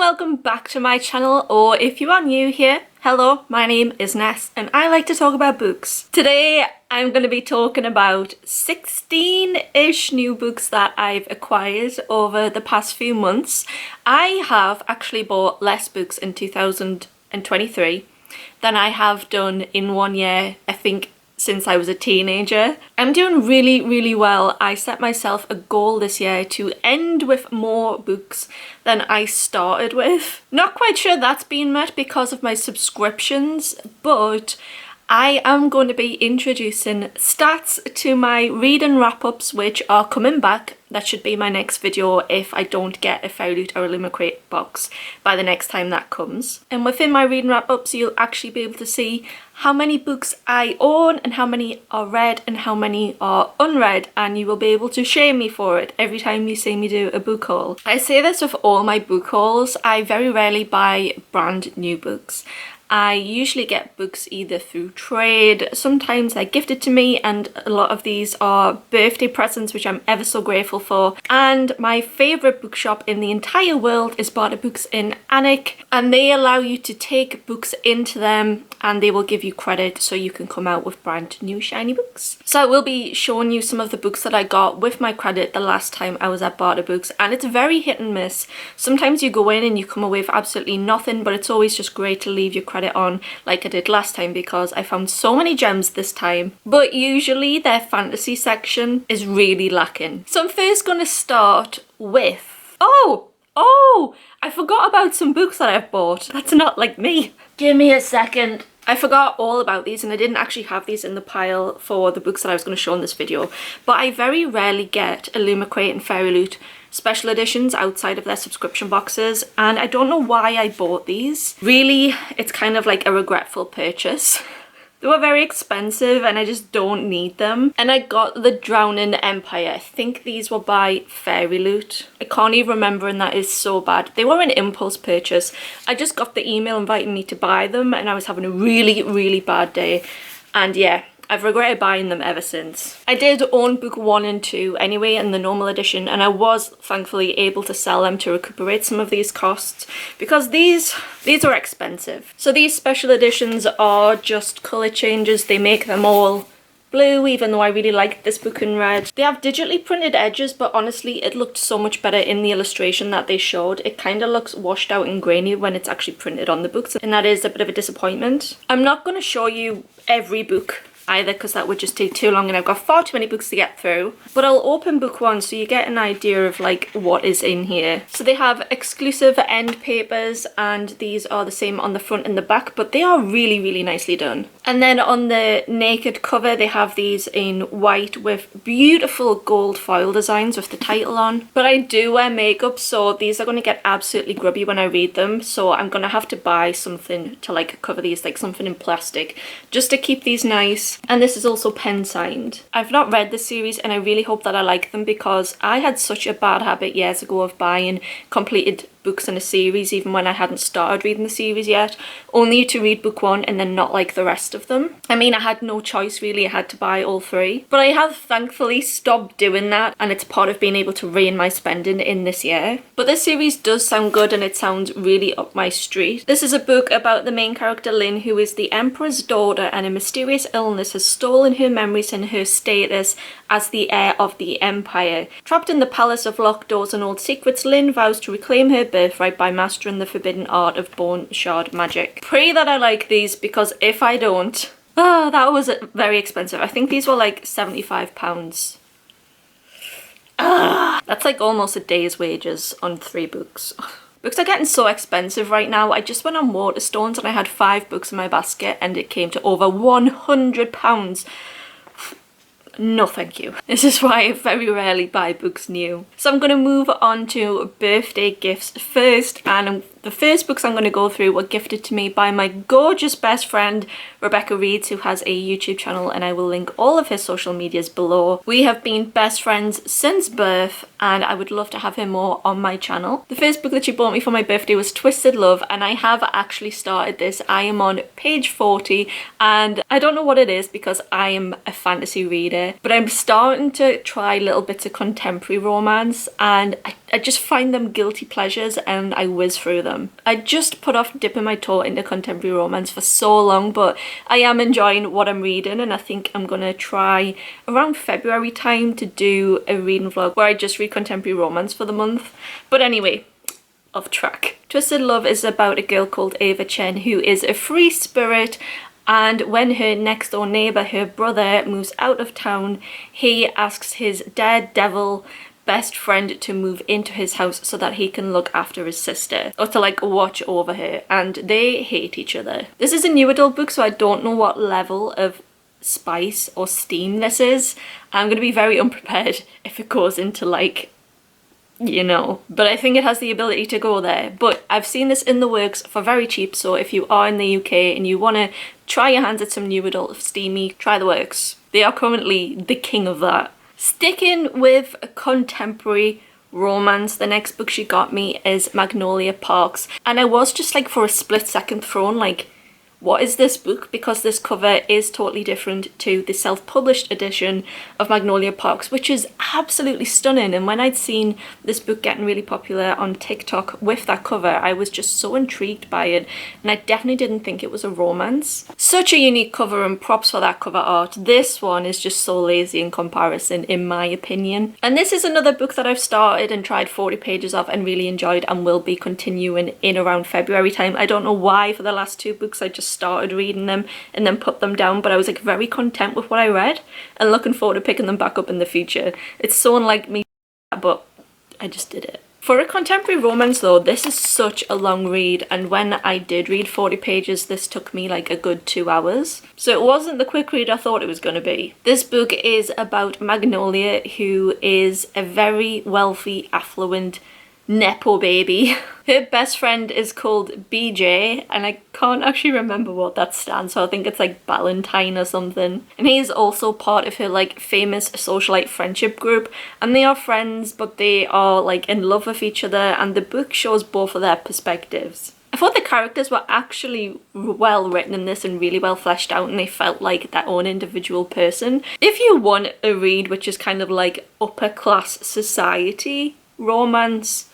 welcome back to my channel, or if you are new here, hello, my name is Ness and I like to talk about books. Today I'm going to be talking about 16-ish new books that I've acquired over the past few months. I have actually bought less books in 2023 than I have done in 1 year, I think, since I was a teenager. I'm doing really well. I set myself a goal this year to end with more books than I started with. Not quite sure that's been met because of my subscriptions, but I am going to be introducing stats to my read and wrap-ups, which are coming back. That should be my next video if I don't get a Fairyloot or a Lumicrate box by the next time that comes. And within my read and wrap-ups, you'll actually be able to see how many books I own and how many are read and how many are unread, and you will be able to shame me for it every time you see me do a book haul. I say this with all my book hauls. I very rarely buy brand new books. I usually get books either through trade, sometimes they're gifted to me, and a lot of these are birthday presents, which I'm ever so grateful for. And my favourite bookshop in the entire world is Barter Books in Alnwick, and they allow you to take books into them and they will give you credit so you can come out with brand new shiny books. So I will be showing you some of the books that I got with my credit the last time I was at Barter Books, and it's very hit and miss. Sometimes you go in and you come away with absolutely nothing, but it's always just great to leave your credit on like I did last time because I found so many gems this time. But usually their fantasy section is really lacking. So I'm first going to start with... Oh! I forgot about some books that I've bought. That's not like me. Give me a second. I forgot all about these and I didn't actually have these in the pile for the books that I was going to show in this video. But I very rarely get a Lumicrate and Fairyloot special editions outside of their subscription boxes, and I don't know why I bought these. Really, it's kind of like a regretful purchase. They were very expensive and I just don't need them. And I got the Drowning Empire. I think these were by Fairyloot. I can't even remember and that is so bad. They were an impulse purchase. I just got the email inviting me to buy them and I was having a really bad day. And yeah, I've regretted buying them ever since. I did own book 1 and 2 anyway in the normal edition, and I was thankfully able to sell them to recuperate some of these costs because these are expensive. So these special editions are just colour changes. They make them all blue, even though I really liked this book in red. They have digitally printed edges, but honestly it looked so much better in the illustration that they showed. It kind of looks washed out and grainy when it's actually printed on the books, and that is a bit of a disappointment. I'm not going to show you every book either because that would just take too long and I've got far too many books to get through. But I'll open book 1 so you get an idea of like what is in here. So they have exclusive end papers and these are the same on the front and the back, but they are really nicely done. And then on the naked cover they have these in white with beautiful gold foil designs with the title on. But I do wear makeup, so these are going to get absolutely grubby when I read them, so I'm going to have to buy something to like cover these, like something in plastic, just to keep these nice. And this is also pen signed. I've not read this series and I really hope that I like them because I had such a bad habit years ago of buying completed books in a series even when I hadn't started reading the series yet, only to read book 1 and then not like the rest of them. I mean, I had no choice really, I had to buy all 3. But I have thankfully stopped doing that and it's part of being able to rein my spending in this year. But this series does sound good and it sounds really up my street. This is a book about the main character Lynn, who is the Emperor's daughter, and a mysterious illness has stolen her memories and her status as the heir of the Empire. Trapped in the palace of locked doors and old secrets, Lynn vows to reclaim her birthright by mastering the forbidden art of bone shard magic. Pray that I like these because if I don't... that was very expensive. I think these were like £75. That's like almost a day's wages on 3 books. Books are getting so expensive right now. I just went on Waterstones and I had 5 books in my basket and it came to over £100. No thank you. This is why I very rarely buy books new. So I'm going to move on to birthday gifts first, and the first books I'm going to go through were gifted to me by my gorgeous best friend Rebecca Reeds, who has a YouTube channel, and I will link all of her social medias below. We have been best friends since birth and I would love to have her more on my channel. The first book that she bought me for my birthday was Twisted Love, and I have actually started this. I am on page 40 and I don't know what it is because I am a fantasy reader YA, but I'm starting to try little bits of contemporary romance, and I just find them guilty pleasures and I whiz through them. I just put off dipping my toe into contemporary romance for so long, but I am enjoying what I'm reading, and I think I'm gonna try around February time to do a reading vlog where I just read contemporary romance for the month. But anyway, off track. Twisted Love is about a girl called Ava Chen who is a free spirit, and when her next door neighbour, her brother, moves out of town, he asks his daredevil best friend to move into his house so that he can look after his sister, or to like watch over her, and they hate each other. This is a new adult book, so I don't know what level of spice or steam this is. I'm gonna be very unprepared if it goes into like, you know, but I think it has the ability to go there. But I've seen this in the works for very cheap, so if you are in the UK and you want to try your hands at some new adult steamy, try the works. They are currently the king of that. Sticking with a contemporary romance, the next book she got me is Magnolia Parks, and I was just like for a split second thrown like, what is this book? Because this cover is totally different to the self-published edition of Magnolia Parks, which is absolutely stunning. And when I'd seen this book getting really popular on TikTok with that cover, I was just so intrigued by it, and I definitely didn't think it was a romance. Such a unique cover, and props for that cover art. This one is just so lazy in comparison, in my opinion. And this is another book that I've started and tried 40 pages of and really enjoyed, and will be continuing in around February time. I don't know why for the last two books I just started reading them and then put them down, but I was like very content with what I read and looking forward to picking them back up in the future. It's so unlike me, but I just did it. For a contemporary romance though, this is such a long read, and when I did read 40 pages, this took me like a good 2 hours. So it wasn't the quick read I thought it was going to be. This book is about Magnolia, who is a very wealthy, affluent Nepo baby. Her best friend is called BJ, and I can't actually remember what that stands for. I think it's like Valentine or something. And he's also part of her like famous socialite friendship group, and they are friends, but they are like in love with each other, and the book shows both of their perspectives. I thought the characters were actually well written in this and really well fleshed out, and they felt like their own individual person. If you want a read which is kind of like upper class society romance,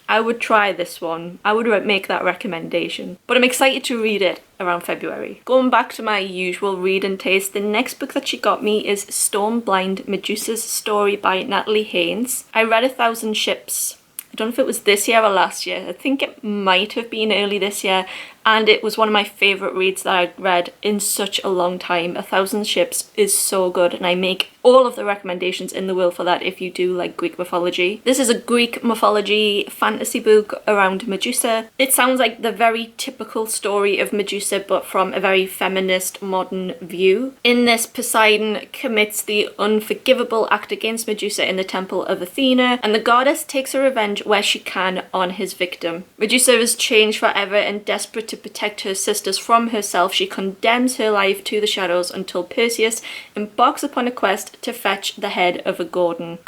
I would try this one. I would make that recommendation. But I'm excited to read it around February. Going back to my usual reading taste, the next book that she got me is Stormblind Medusa's Story by Natalie Haynes. I read 1,000 Ships. I don't know if it was this year or last year. I think it might have been early this year, and it was one of my favourite reads that I'd read in such a long time. 1,000 Ships is so good, and I make all of the recommendations in the world for that if you do like Greek mythology. This is a Greek mythology fantasy book around Medusa. It sounds like the very typical story of Medusa, but from a very feminist, modern view. In this, Poseidon commits the unforgivable act against Medusa in the temple of Athena, and the goddess takes her revenge where she can on his victim. Medusa is changed forever, and desperate to protect her sisters from herself, she condemns her life to the shadows until Perseus embarks upon a quest to fetch the head of a Gorgon.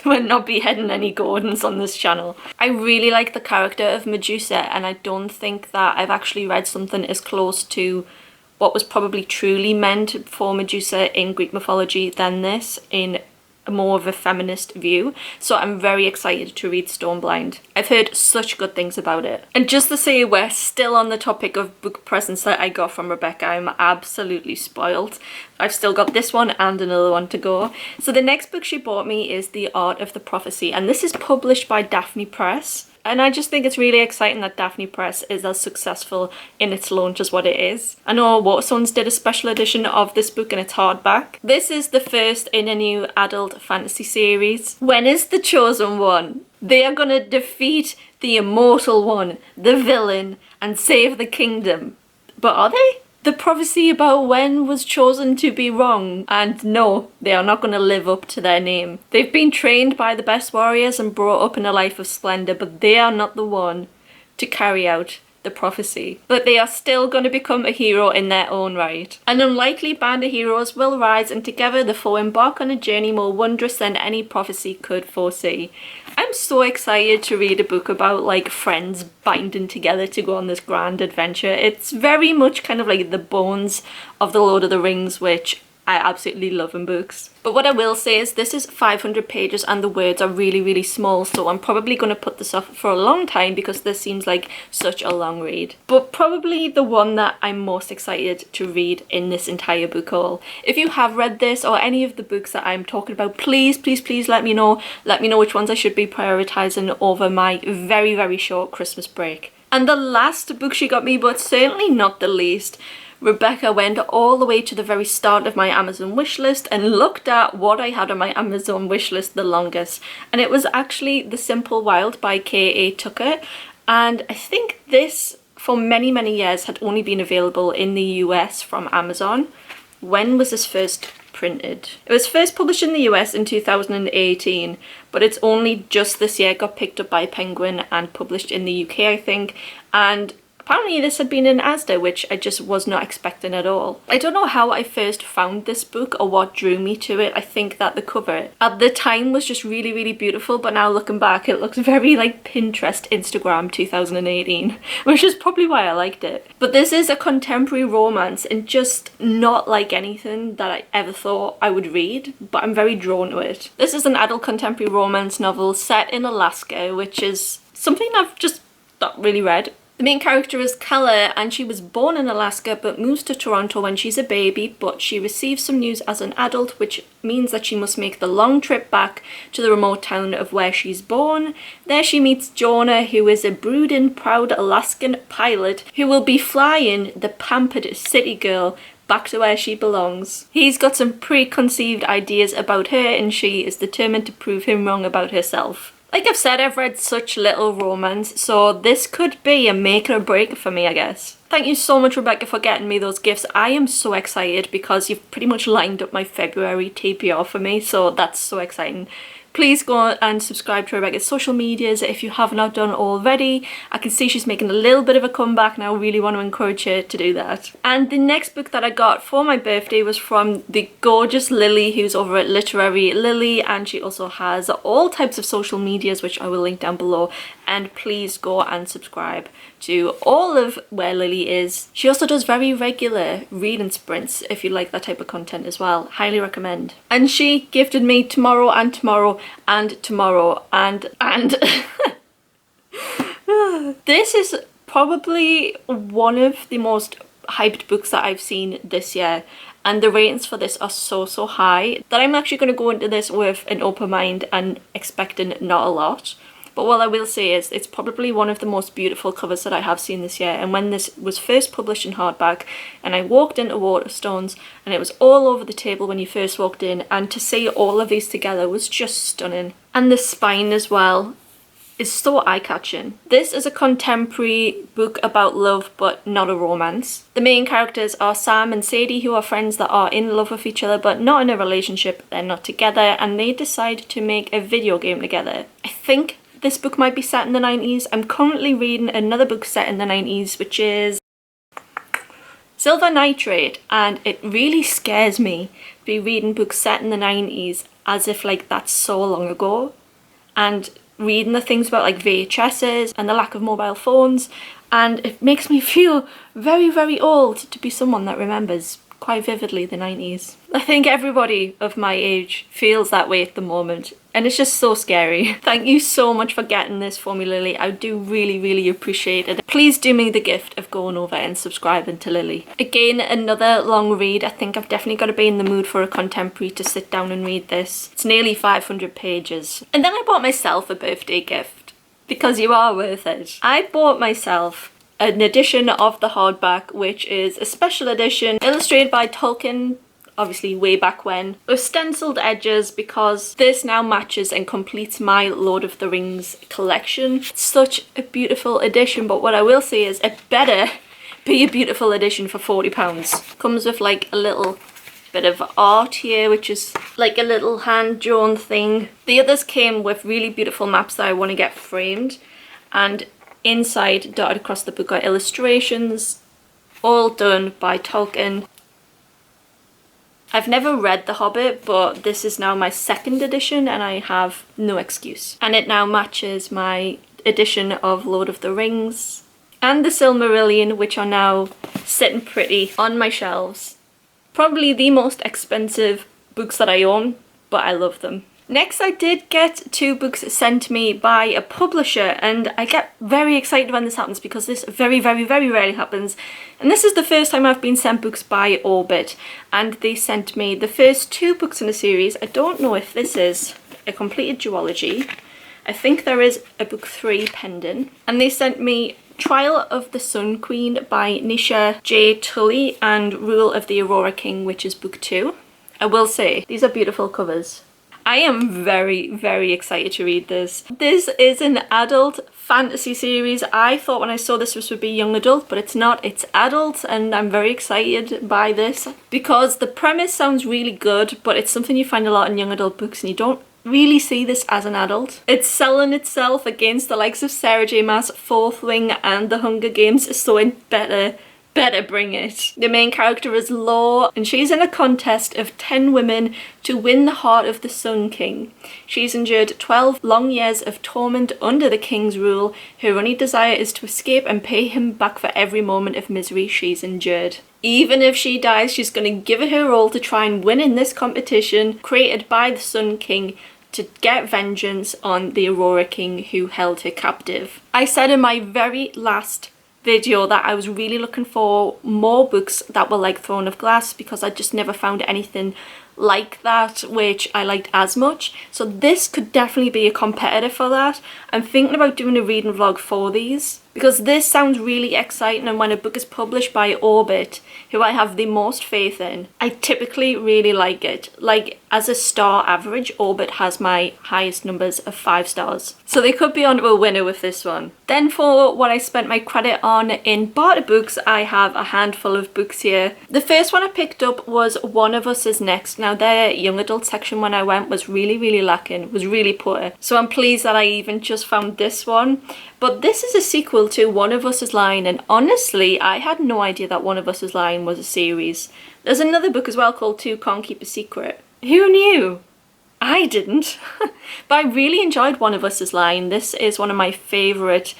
We're not beheading any Gordons on this channel. I really like the character of Medusa, and I don't think that I've actually read something as close to what was probably truly meant for Medusa in Greek mythology than this, in more of a feminist view. So I'm very excited to read Stormblind. I've heard such good things about it. And just to say we're still on the topic of book presents that I got from Rebecca, I'm absolutely spoiled. I've still got this one and another one to go. So the next book she bought me is The Art of the Prophecy, and this is published by Daphne Press. And I just think it's really exciting that Daphne Press is as successful in its launch as what it is. I know Waterstones did a special edition of this book and it's hardback. This is the first in a new adult fantasy series. When is the chosen one? They are gonna defeat the immortal one, the villain, and save the kingdom. But are they? The prophecy about when was chosen to be wrong, and no, they are not going to live up to their name. They've been trained by the best warriors and brought up in a life of splendour, but they are not the one to carry out the prophecy. But they are still going to become a hero in their own right. An unlikely band of heroes will rise, and together the four embark on a journey more wondrous than any prophecy could foresee. I'm so excited to read a book about like friends binding together to go on this grand adventure. It's very much kind of like the bones of the Lord of the Rings, which I absolutely love in books. But what I will say is this is 500 pages and the words are really, really small, so I'm probably going to put this off for a long time because this seems like such a long read. But probably the one that I'm most excited to read in this entire book haul. If you have read this or any of the books that I'm talking about, please, please, please let me know. Let me know which ones I should be prioritizing over my very, very short Christmas break. And the last book she got me, but certainly not the least, Rebecca went all the way to the very start of my Amazon wishlist and looked at what I had on my Amazon wishlist the longest. And it was actually The Simple Wild by K.A. Tucker. And I think this, for many, many years, had only been available in the US from Amazon. When was this first printed? It was first published in the US in 2018, but it's only just this year got picked up by Penguin and published in the UK, I think. And apparently this had been in Asda, which I just was not expecting at all. I don't know how I first found this book or what drew me to it. I think that the cover at the time was just really, really beautiful, but now looking back it looks very like Pinterest, Instagram 2018, which is probably why I liked it. But this is a contemporary romance and just not like anything that I ever thought I would read, but I'm very drawn to it. This is an adult contemporary romance novel set in Alaska, which is something I've just not really read. The main character is Keller and she was born in Alaska but moves to Toronto when she's a baby, but she receives some news as an adult which means that she must make the long trip back to the remote town of where she's born. There she meets Jonah, who is a brooding, proud Alaskan pilot who will be flying the pampered city girl back to where she belongs. He's got some preconceived ideas about her and she is determined to prove him wrong about herself. Like I've said, I've read such little romance, so this could be a make or break for me, I guess. Thank you so much, Rebecca, for getting me those gifts. I am so excited because you've pretty much lined up my February TBR for me, so that's so exciting. Please go and subscribe to Rebecca's social medias if you have not done already. I can see she's making a little bit of a comeback and I really want to encourage her to do that. And the next book that I got for my birthday was from the gorgeous Lily, who's over at Literary Lily, and she also has all types of social medias which I will link down below. And please go and subscribe to all of where Lily is. She also does very regular reading sprints if you like that type of content as well. Highly recommend. And she gifted me Tomorrow and Tomorrow and Tomorrow and this is probably one of the most hyped books that I've seen this year, and the ratings for this are so high that I'm actually going to go into this with an open mind and expecting not a lot. But what I will say is it's probably one of the most beautiful covers that I have seen this year. And when this was first published in hardback and I walked into Waterstones and it was all over the table when you first walked in, and to see all of these together was just stunning. And the spine as well is so eye-catching. This is a contemporary book about love but not a romance. The main characters are Sam and Sadie, who are friends that are in love with each other but not in a relationship. They're not together and they decide to make a video game together. I think this book might be set in the 90s. I'm currently reading another book set in the 90s, which is Silver Nitrate, and it really scares me to be reading books set in the 90s as if like that's so long ago, and reading the things about like VHSs and the lack of mobile phones, and it makes me feel very, very old to be someone that remembers quite vividly the 90s. I think everybody of my age feels that way at the moment, and it's just so scary. Thank you so much for getting this for me, Lily. I do really, really appreciate it. Please do me the gift of going over and subscribing to Lily. Again, another long read. I think I've definitely got to be in the mood for a contemporary to sit down and read this. It's nearly 500 pages. And then I bought myself a birthday gift, because you are worth it. I bought myself an edition of the hardback, which is a special edition illustrated by Tolkien, obviously way back when, with stenciled edges, because this now matches and completes my Lord of the Rings collection. It's such a beautiful edition, but what I will say is it better be a beautiful edition for £40. Comes with like a little bit of art here, which is like a little hand-drawn thing. The others came with really beautiful maps that I want to get framed, and inside, dotted across the book, are illustrations, all done by Tolkien. I've never read The Hobbit, but this is now my second edition and I have no excuse. And it now matches my edition of Lord of the Rings and the Silmarillion, which are now sitting pretty on my shelves. Probably the most expensive books that I own, but I love them. Next, I did get 2 books sent to me by a publisher, and I get very excited when this happens because this very, very, very rarely happens. And this is the first time I've been sent books by Orbit, and they sent me the first 2 books in a series. I don't know if this is a completed duology. I think there is a book 3 pending. And they sent me Trial of the Sun Queen by Nisha J. Tully and Rule of the Aurora King, which is book 2. I will say, these are beautiful covers. I am very, very excited to read this. This is an adult fantasy series. I thought when I saw this would be young adult, but it's not. It's adult, and I'm very excited by this because the premise sounds really good, but it's something you find a lot in young adult books and you don't really see this as an adult. It's selling itself against the likes of Sarah J. Maas, Fourth Wing and The Hunger Games, so it better bring it. The main character is Law, and she's in a contest of 10 women to win the heart of the Sun King. She's endured 12 long years of torment under the king's rule. Her only desire is to escape and pay him back for every moment of misery she's endured. Even if she dies, she's going to give it her all to try and win in this competition created by the Sun King to get vengeance on the Aurora King who held her captive. I said in my very last video that I was really looking for more books that were like Throne of Glass because I just never found anything like that which I liked as much. So this could definitely be a competitor for that. I'm thinking about doing a reading vlog for these because this sounds really exciting, and when a book is published by Orbit, who I have the most faith in, I typically really like it. Like, as a star average, Orbit has my highest numbers of 5 stars. So they could be onto a winner with this one. Then for what I spent my credit on in barter books, I have a handful of books here. The first one I picked up was One of Us Is Next. Now their young adult section when I went was really lacking, was really poor. So I'm pleased that I even just found this one. But this is a sequel to One of Us Is Lying, and honestly, I had no idea that One of Us Is Lying was a series. There's another book as well called Two Can't Keep a Secret. Who knew? I didn't. But I really enjoyed One of Us Is Lying. This is one of my favourite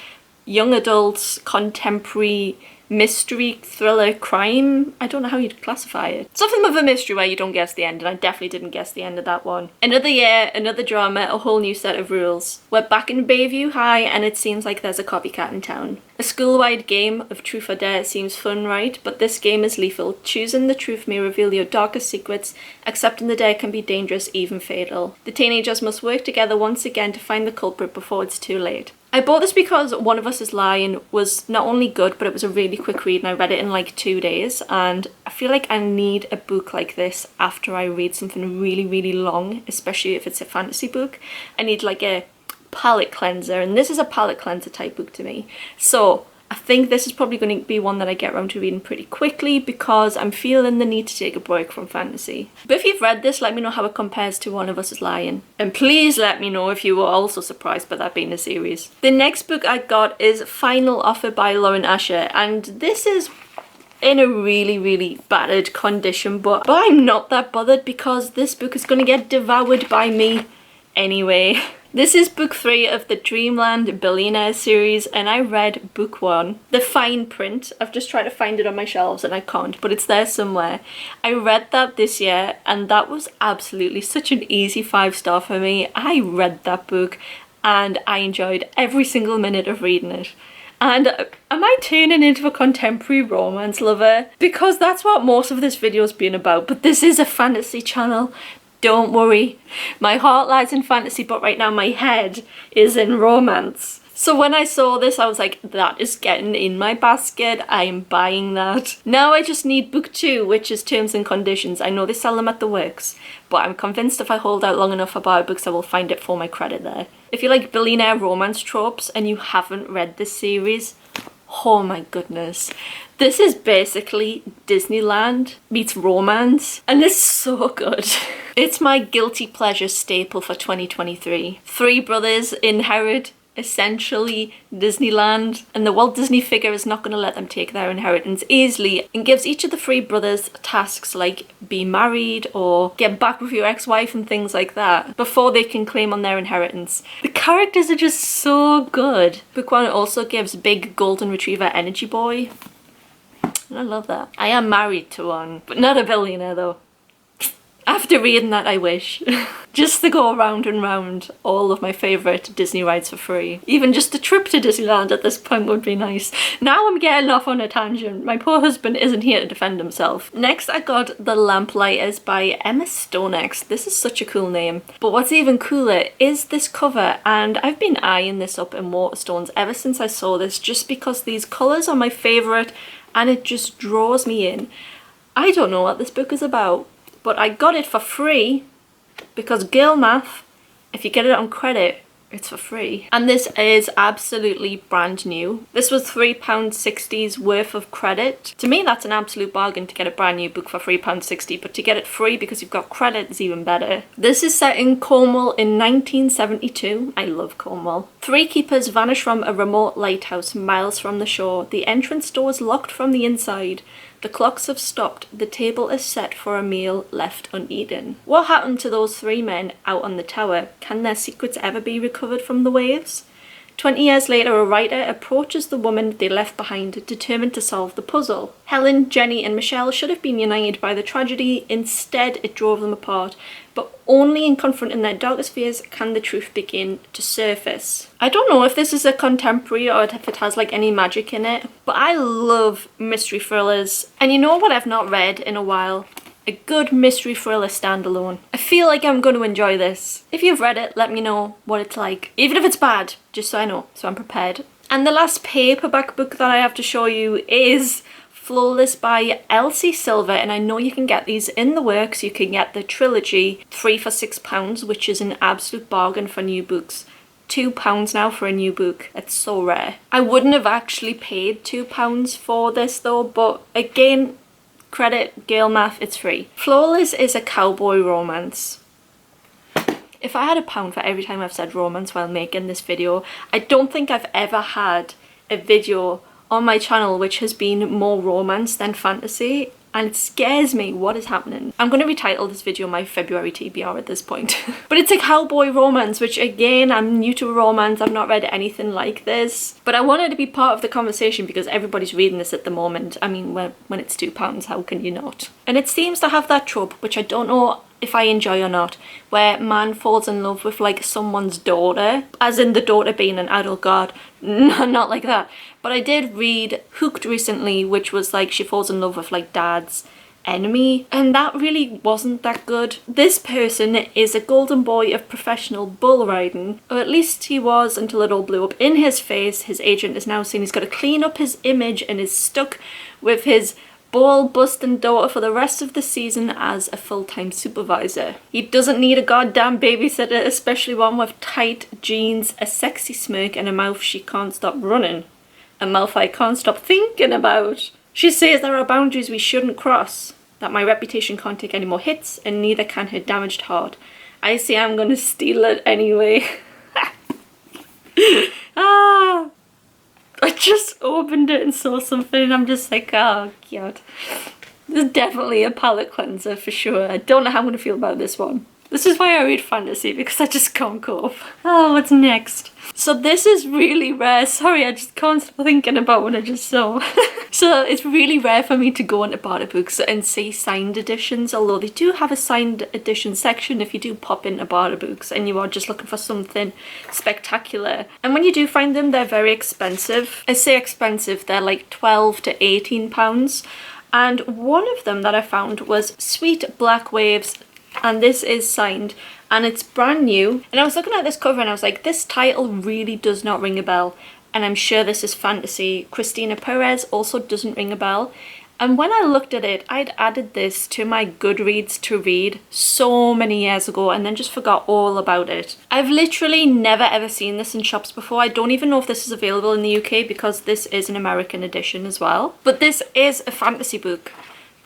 young adult contemporary mystery, thriller, crime. I don't know how you'd classify it. Something of a mystery where you don't guess the end, and I definitely didn't guess the end of that one. Another year, another drama, a whole new set of rules. We're back in Bayview High, and it seems like there's a copycat in town. A school-wide game of truth or dare seems fun, right? But this game is lethal. Choosing the truth may reveal your darkest secrets. Accepting the dare can be dangerous, even fatal. The teenagers must work together once again to find the culprit before it's too late. I bought this because One of Us Is Lying was not only good, but it was a really quick read, and I read it in like 2 days, and I feel like I need a book like this after I read something really long, especially if it's a fantasy book. I need like a palate cleanser, and this is a palate cleanser type book to me. So I think this is probably going to be one that I get around to reading pretty quickly because I'm feeling the need to take a break from fantasy. But if you've read this, let me know how it compares to One of Us Is Lying. And please let me know if you were also surprised by that being a series. The next book I got is Final Offer by Lauren Asher, and this is in a really battered condition, but I'm not that bothered because this book is going to get devoured by me anyway. This is book 3 of the Dreamland Billionaire series, and I read book 1, the fine print. I've just tried to find it on my shelves and I can't, but it's there somewhere. I read that this year, and that was absolutely such an easy 5-star for me. I read that book and I enjoyed every single minute of reading it. And am I turning into a contemporary romance lover? Because that's what most of this video's been about, but this is a fantasy channel. Don't worry, my heart lies in fantasy, but right now my head is in romance. So when I saw this, I was like, that is getting in my basket. I am buying that. Now I just need book 2, which is Terms and Conditions. I know they sell them at the works, but I'm convinced if I hold out long enough for bar books, I will find it for my credit there. If you like billionaire romance tropes and you haven't read this series, oh my goodness. This is basically Disneyland meets romance, and it's so good. It's my guilty pleasure staple for 2023. 3 brothers inherit essentially Disneyland, and the Walt Disney figure is not going to let them take their inheritance easily and gives each of the three brothers tasks like be married or get back with your ex-wife and things like that before they can claim on their inheritance. The characters are just so good. Book one also gives big golden retriever energy boy. And I love that. I am married to one, but not a billionaire though. After reading that, I wish. Just to go round and round all of my favourite Disney rides for free. Even just a trip to Disneyland at this point would be nice. Now I'm getting off on a tangent. My poor husband isn't here to defend himself. Next I got The Lamplighters by Emma Stonex. This is such a cool name. But what's even cooler is this cover, and I've been eyeing this up in Waterstones ever since I saw this, just because these colours are my favourite and it just draws me in. I don't know what this book is about, but I got it for free because girl math, if you get it on credit, it's for free. And this is absolutely brand new. This was £3.60's worth of credit. To me, that's an absolute bargain to get a brand new book for £3.60, but to get it free because you've got credit is even better. This is set in Cornwall in 1972. I love Cornwall. Three keepers vanish from a remote lighthouse miles from the shore. The entrance door is locked from the inside. The clocks have stopped. The table is set for a meal left uneaten. What happened to those three men out on the tower? Can their secrets ever be recovered from the waves? 20 years later, a writer approaches the woman they left behind, determined to solve the puzzle. Helen, Jenny and Michelle should have been united by the tragedy. Instead, it drove them apart. But only in confronting their darkest fears can the truth begin to surface. I don't know if this is a contemporary or if it has like any magic in it, but I love mystery thrillers. And you know what I've not read in a while? A good mystery thriller standalone. I feel like I'm going to enjoy this. If you've read it, let me know what it's like. Even if it's bad, just so I know, so I'm prepared. And the last paperback book that I have to show you is Flawless by Elsie Silver, and I know you can get these in the works. You can get the trilogy 3 for £6, which is an absolute bargain for new books. £2 now for a new book. It's so rare. I wouldn't have actually paid £2 for this though, but again, credit, girl math, it's free. Flawless is a cowboy romance. If I had £1 for every time I've said romance while making this video, I don't think I've ever had a video on my channel which has been more romance than fantasy, and it scares me what is happening. I'm going to retitle this video my February TBR at this point. But it's a cowboy romance, which again, I'm new to romance. I've not read anything like this, but I wanted to be part of the conversation because everybody's reading this at the moment. I mean, when it's £2, how can you not? And it seems to have that trope, which I don't know if I enjoy or not, where man falls in love with like someone's daughter, as in the daughter being an adult god. No, not like that. But I did read Hooked recently, which was like she falls in love with like dad's enemy, and that really wasn't that good. This person is a golden boy of professional bull riding, or at least he was until it all blew up in his face. His agent is now saying he's got to clean up his image and is stuck with his ball-busting daughter for the rest of the season as a full-time supervisor. He doesn't need a goddamn babysitter, especially one with tight jeans, a sexy smirk and a mouth she can't stop running. A mouth I can't stop thinking about. She says there are boundaries we shouldn't cross, that my reputation can't take any more hits and neither can her damaged heart. I say I'm gonna steal it anyway. Ah! I just opened it and saw something and I'm just like, oh god. This is definitely a palate cleanser for sure. I don't know how I'm going to feel about this one. This is why I read fantasy, because I just can't cope. Oh, what's next? So this is really rare. Sorry, I just can't stop thinking about what I just saw. So it's really rare for me to go into Barter Books and see signed editions, although they do have a signed edition section if you do pop into Barter Books and you are just looking for something spectacular. And when you do find them, they're very expensive. I say expensive, they're like £12 to £18. And one of them that I found was Sweet Black Waves, and this is signed and it's brand new. And I was looking at this cover and I was like, this title really does not ring a bell, and I'm sure this is fantasy. Christina Perez also doesn't ring a bell. And when I looked at it, I'd added this to my Goodreads to read so many years ago and then just forgot all about it. I've literally never ever seen this in shops before. I don't even know if this is available in the UK because this is an American edition as well. But this is a fantasy book.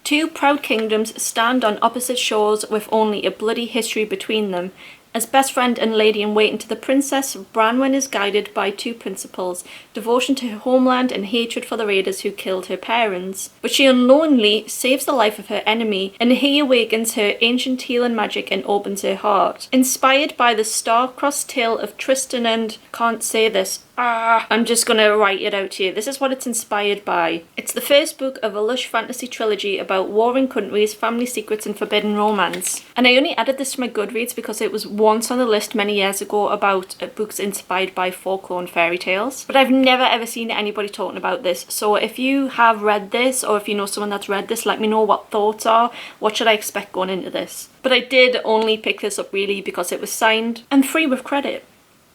Two proud kingdoms stand on opposite shores with only a bloody history between them. As best friend and lady-in-waiting to the princess, Branwen is guided by two principles: devotion to her homeland and hatred for the raiders who killed her parents. But she unknowingly saves the life of her enemy, and he awakens her ancient healing magic and opens her heart. Inspired by the star-crossed tale of Tristan and... can't say this. I'm just gonna write it out here. This is what it's inspired by. It's the first book of a lush fantasy trilogy about warring countries, family secrets, and forbidden romance. And I only added this to my Goodreads because it was once on the list many years ago about books inspired by folklore and fairy tales. But I've never ever seen anybody talking about this. So if you have read this, or if you know someone that's read this, let me know what thoughts are. What should I expect going into this? But I did only pick this up really because it was signed and free with credit.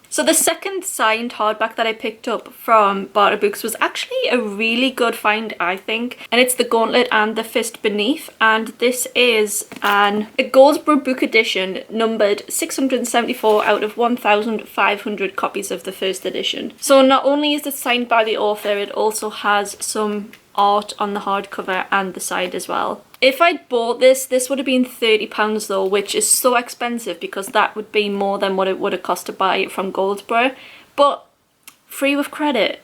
So the second signed hardback that I picked up from Barter Books was actually a really good find, I think. And it's the Gauntlet and the Fist Beneath. And this is a Goldsboro book edition numbered 674 out of 1,500 copies of the first edition. So not only is it signed by the author, it also has some art on the hardcover and the side as well. If I'd bought this would have been £30 though, which is so expensive because that would be more than what it would have cost to buy it from Goldsboro, but free with credit.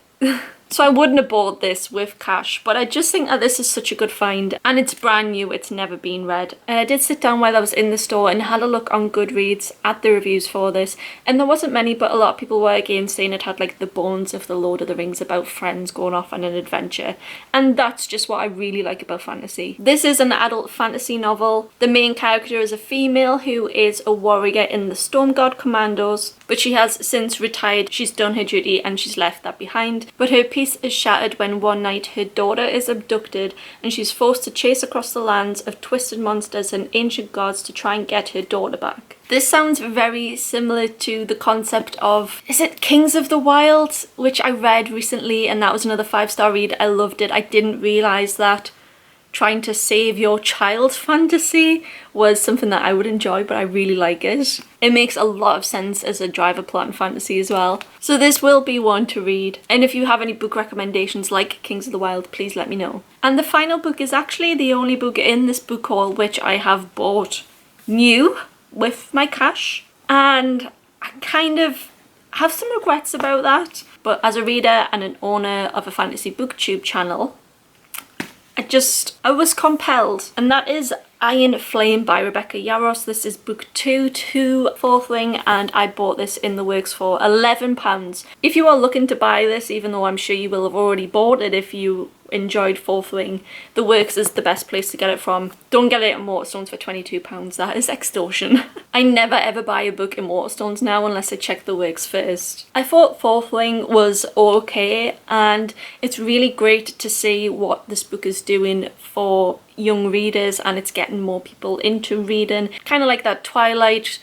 So I wouldn't have bought this with cash, but I just think that this is such a good find, and it's brand new, it's never been read. And I did sit down while I was in the store and had a look on Goodreads at the reviews for this, and there wasn't many, but a lot of people were again saying it had like the bones of the Lord of the Rings about friends going off on an adventure, and that's just what I really like about fantasy. This is an adult fantasy novel. The main character is a female who is a warrior in the Storm Guard Commandos, but she has since retired. She's done her duty and she's left that behind, but her peace is shattered when one night her daughter is abducted and she's forced to chase across the lands of twisted monsters and ancient gods to try and get her daughter back. This sounds very similar to the concept of, is it Kings of the Wild, which I read recently, and that was another 5-star read. I loved it. I didn't realise that trying to save your child fantasy was something that I would enjoy, but I really like it. It makes a lot of sense as a driver plot in fantasy as well. So this will be one to read. And if you have any book recommendations like Kings of the Wild, please let me know. And the final book is actually the only book in this book haul which I have bought new with my cash. And I kind of have some regrets about that. But as a reader and an owner of a fantasy booktube channel, I was compelled, and that is Iron Flame by Rebecca Yarros. This is book 2 to Fourth Wing, and I bought this in the works for £11. If you are looking to buy this, even though I'm sure you will have already bought it if you enjoyed Fourth Wing, the works is the best place to get it from. Don't get it at Waterstones for £22, that is extortion. I never ever buy a book in Waterstones now unless I check the works first. I thought Fourth Wing was okay, and it's really great to see what this book is doing for young readers, and it's getting more people into reading. Kind of like that Twilight,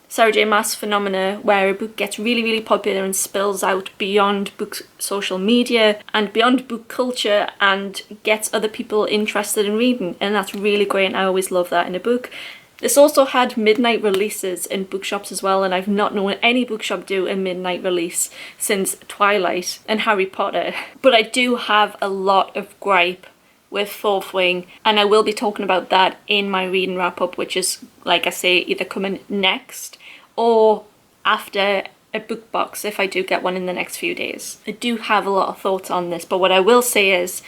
Sarah J Maas phenomena where a book gets really popular and spills out beyond book social media and beyond book culture and gets other people interested in reading, and that's really great, and I always love that in a book. This also had midnight releases in bookshops as well, and I've not known any bookshop do a midnight release since Twilight and Harry Potter. But I do have a lot of gripe with Fourth Wing, and I will be talking about that in my reading wrap up, which is, like I say, either coming next or after a book box if I do get one in the next few days. I do have a lot of thoughts on this, but what I will say is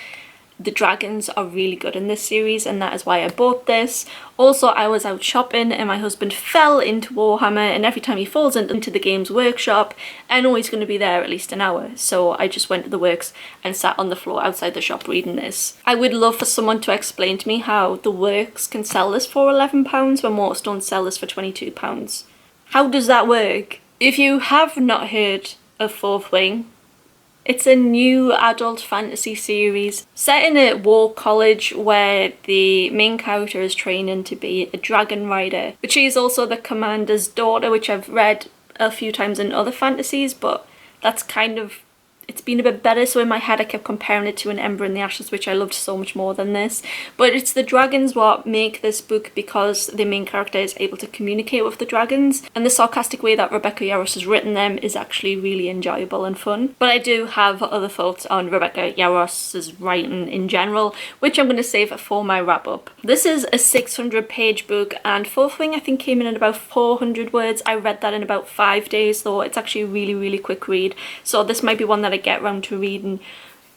the dragons are really good in this series, and that is why I bought this. Also, I was out shopping and my husband fell into Warhammer, and every time he falls into the games workshop, I know he's going to be there at least an hour. So I just went to the works and sat on the floor outside the shop reading this. I would love for someone to explain to me how the works can sell this for £11 when Waterstones sell this for £22. How does that work? If you have not heard of Fourth Wing, it's a new adult fantasy series set in a war college where the main character is training to be a dragon rider, but she is also the commander's daughter, which I've read a few times in other fantasies, but that's kind of it's been a bit better, so in my head I kept comparing it to An Ember in the Ashes, which I loved so much more than this. But it's the dragons what make this book, because the main character is able to communicate with the dragons, and the sarcastic way that Rebecca Yarros has written them is actually really enjoyable and fun. But I do have other thoughts on Rebecca Yarros's writing in general, which I'm going to save for my wrap up. This is a 600-page book, and Fourth Wing I think came in at about 400 words. I read that in about 5 days, though. It's actually a really quick read, so this might be one that I get around to reading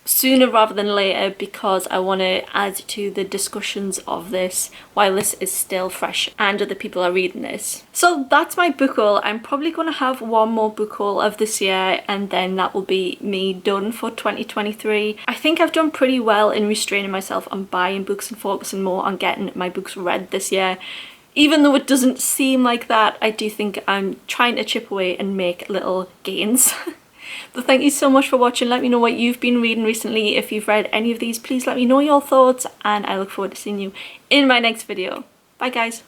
sooner rather than later, because I want to add to the discussions of this while this is still fresh and other people are reading this. So that's my book haul. I'm probably going to have one more book haul of this year, and then that will be me done for 2023. I think I've done pretty well in restraining myself on buying books and focusing more on getting my books read this year. Even though it doesn't seem like that, I do think I'm trying to chip away and make little gains. But thank you so much for watching. Let me know what you've been reading recently. If you've read any of these, please let me know your thoughts, and I look forward to seeing you in my next video. Bye guys.